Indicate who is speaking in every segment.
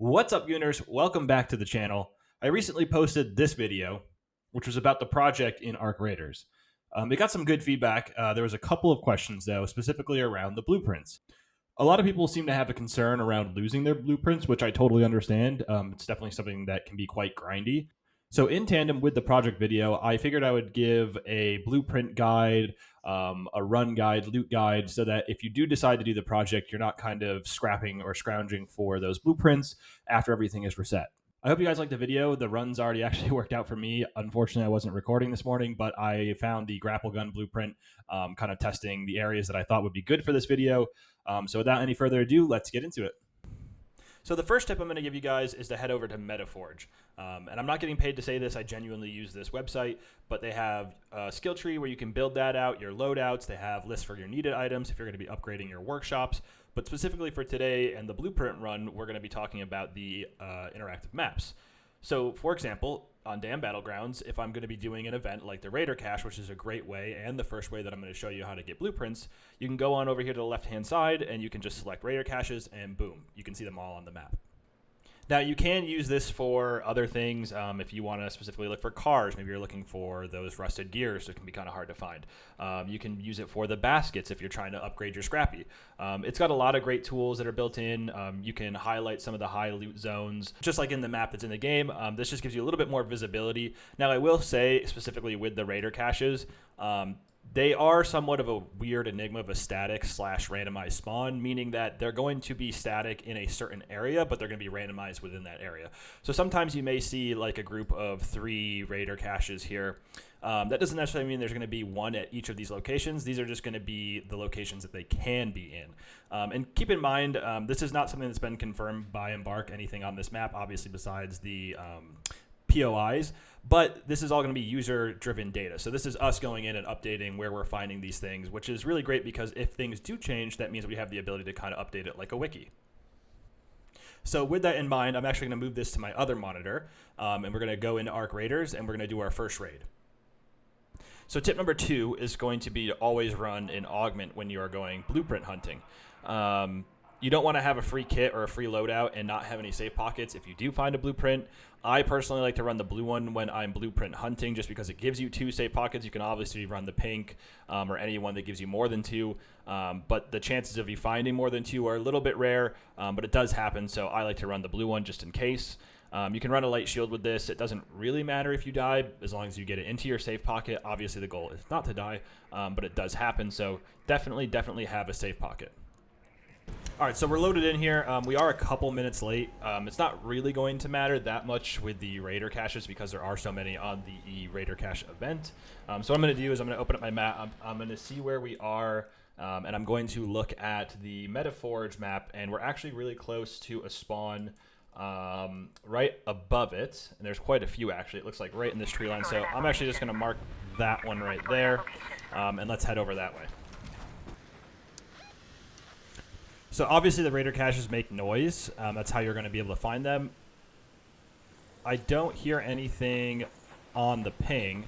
Speaker 1: What's up, Gooners? Welcome back to the channel. I recently posted this video, which was about the project in Arc Raiders. It got some good feedback. There was a couple of questions, though, specifically around the blueprints. A lot of people seem to have a concern around losing their blueprints, which I totally understand. It's definitely something that can be quite grindy. So, in tandem with the project video, I figured I would give a blueprint guide, a run guide, loot guide, so that if you do decide to do the project, you're not kind of scrapping or scrounging for those blueprints after everything is reset. I hope you guys liked the video. The run's already actually worked out for me. Unfortunately, I wasn't recording this morning, but I found the grapple gun blueprint, kind of testing the areas that I thought would be good for this video. So without any further ado, let's get into it. So the first tip I'm going to give you guys is to head over to Metaforge. And I'm not getting paid to say this. I genuinely use this website, but they have a skill tree where you can build that out, your loadouts. They have lists for your needed items if you're going to be upgrading your workshops. But specifically for today and the blueprint run, we're going to be talking about the interactive maps. So, for example, on Dam Battlegrounds, if I'm going to be doing an event like the Raider Cache, which is a great way and the first way that I'm going to show you how to get blueprints, you can go on over here to the left-hand side and you can just select Raider Caches and boom, you can see them all on the map. Now, you can use this for other things. If you want to specifically look for cars, maybe you're looking for those rusted gears, so it can be kind of hard to find. You can use it for the baskets if you're trying to upgrade your scrappy. It's got a lot of great tools that are built in. You can highlight some of the high loot zones, just like in the map that's in the game. This just gives you a little bit more visibility. Now, I will say, specifically with the Raider caches, they are somewhat of a weird enigma of a static / randomized spawn, meaning that they're going to be static in a certain area, but they're going to be randomized within that area. So sometimes you may see like a group of 3 Raider caches here. That doesn't necessarily mean there's going to be one at each of these locations. These are just going to be the locations that they can be in. And keep in mind, this is not something that's been confirmed by Embark, anything on this map, obviously besides the POIs, but this is all going to be user-driven data. So this is us going in and updating where we're finding these things, which is really great because if things do change, that means we have the ability to kind of update it like a wiki. So with that in mind, I'm actually going to move this to my other monitor, and we're going to go into Arc Raiders, and we're going to do our first raid. So tip number 2 is going to be to always run an augment when you are going blueprint hunting. You don't want to have a free kit or a free loadout and not have any safe pockets if you do find a blueprint. I personally like to run the blue one when I'm blueprint hunting just because it gives you 2 safe pockets. You can obviously run the pink or any one that gives you more than 2, but the chances of you finding more than 2 are a little bit rare, but it does happen, so I like to run the blue one just in case. You can run a light shield with this. It doesn't really matter if you die as long as you get it into your safe pocket. Obviously the goal is not to die, but it does happen, so definitely have a safe pocket. All right, so we're loaded in here. We are a couple minutes late. It's not really going to matter that much with the Raider caches because there are so many on the Raider cache event. So what I'm going to do is I'm going to open up my map. I'm going to see where we are, and I'm going to look at the Metaforge map, and we're actually really close to a spawn right above it, and there's quite a few actually. It looks like right in this tree line, so I'm actually just going to mark that one right there, and let's head over that way. So obviously the Raider caches make noise. That's how you're going to be able to find them. I don't hear anything on the ping.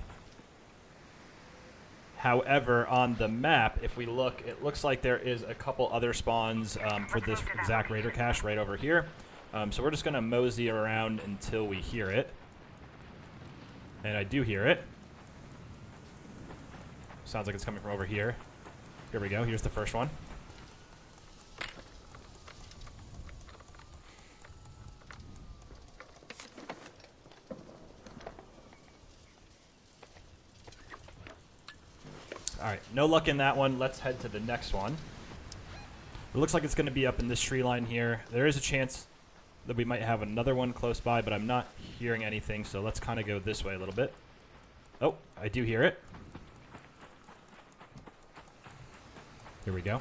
Speaker 1: However, on the map, if we look, it looks like there is a couple other spawns for this exact Raider cache right over here. So we're just going to mosey around until we hear it. And I do hear it. Sounds like it's coming from over here. Here we go. Here's the first one. All right, no luck in that one. Let's head to the next one. It looks like it's going to be up in this tree line here. There is a chance that we might have another one close by, but I'm not hearing anything, so let's kind of go this way a little bit. Oh, I do hear it. Here we go.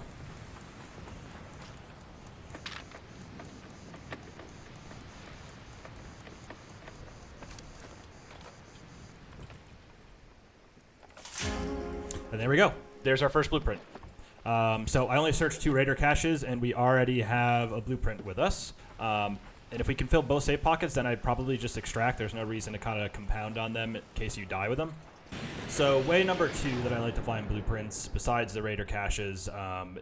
Speaker 1: And there we go. There's our first blueprint. So I only searched 2 Raider caches, and we already have a blueprint with us. And if we can fill both safe pockets, then I'd probably just extract. There's no reason to kind of compound on them in case you die with them. So way number 2 that I like to find blueprints, besides the raider caches,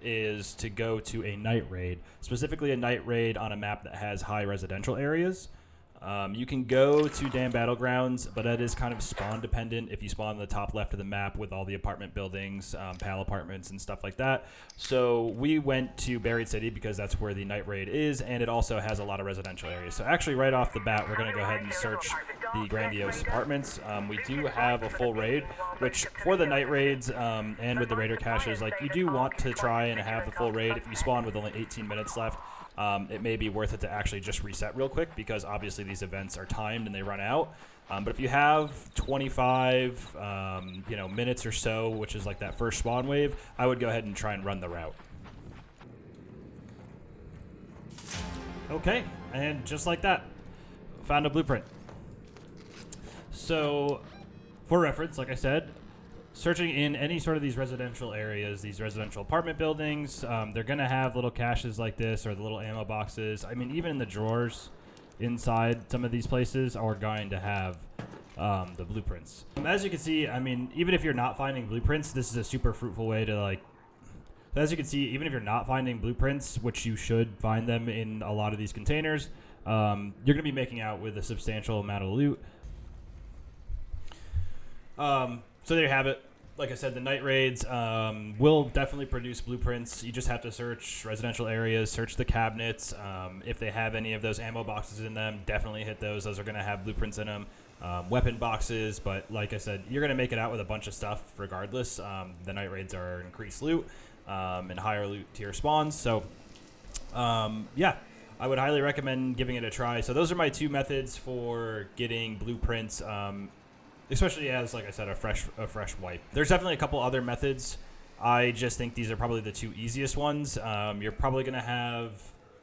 Speaker 1: is to go to a night raid, specifically a night raid on a map that has high residential areas. You can go to Dam Battlegrounds, but that is kind of spawn dependent. If you spawn on the top left of the map with all the apartment buildings, PAL apartments and stuff like that. So we went to Buried City because that's where the night raid is, and it also has a lot of residential areas. So actually right off the bat, we're going to go ahead and search the Grandiose apartments. We do have a full raid, which for the night raids and with the raider caches, like you do want to try and have the full raid. If you spawn with only 18 minutes left, it may be worth it to actually just reset real quick because obviously these events are timed and they run out. But if you have 25 minutes or so, which is like that first spawn wave, I would go ahead and try and run the route. Okay, and just like that, found a blueprint. So for reference, like I said, searching in any sort of these residential areas, these residential apartment buildings, they're going to have little caches like this or the little ammo boxes. I mean, even in the drawers inside some of these places are going to have the blueprints. As you can see, I mean, even if you're not finding blueprints, this is a super fruitful way to like, as you can see, even if you're not finding blueprints, which you should find them in a lot of these containers, you're going to be making out with a substantial amount of loot. So there you have it. Like I said, the night raids will definitely produce blueprints. You just have to search residential areas, search the cabinets. If they have any of those ammo boxes in them, definitely hit those. Those are going to have blueprints in them. Weapon boxes, but like I said, you're going to make it out with a bunch of stuff regardless. The night raids are increased loot and higher loot tier spawns. So, yeah, I would highly recommend giving it a try. So those are my 2 methods for getting blueprints. Especially as, like I said, a fresh wipe. There's definitely a couple other methods. I just think these are probably the 2 easiest ones. You're probably going to have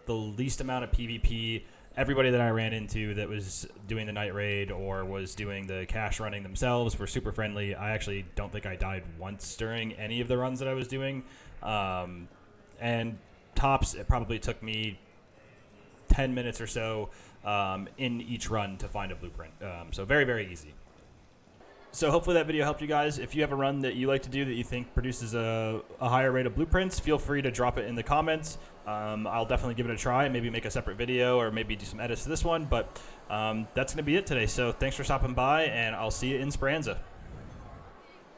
Speaker 1: the least amount of PvP. Everybody that I ran into that was doing the night raid or was doing the cache running themselves were super friendly. I actually don't think I died once during any of the runs that I was doing. And tops, it probably took me 10 minutes or so in each run to find a blueprint. So very, very easy. So hopefully that video helped you guys. If you have a run that you like to do that you think produces a higher rate of blueprints, feel free to drop it in the comments. I'll definitely give it a try and maybe make a separate video or maybe do some edits to this one. But that's going to be it today. So thanks for stopping by, and I'll see you in Speranza.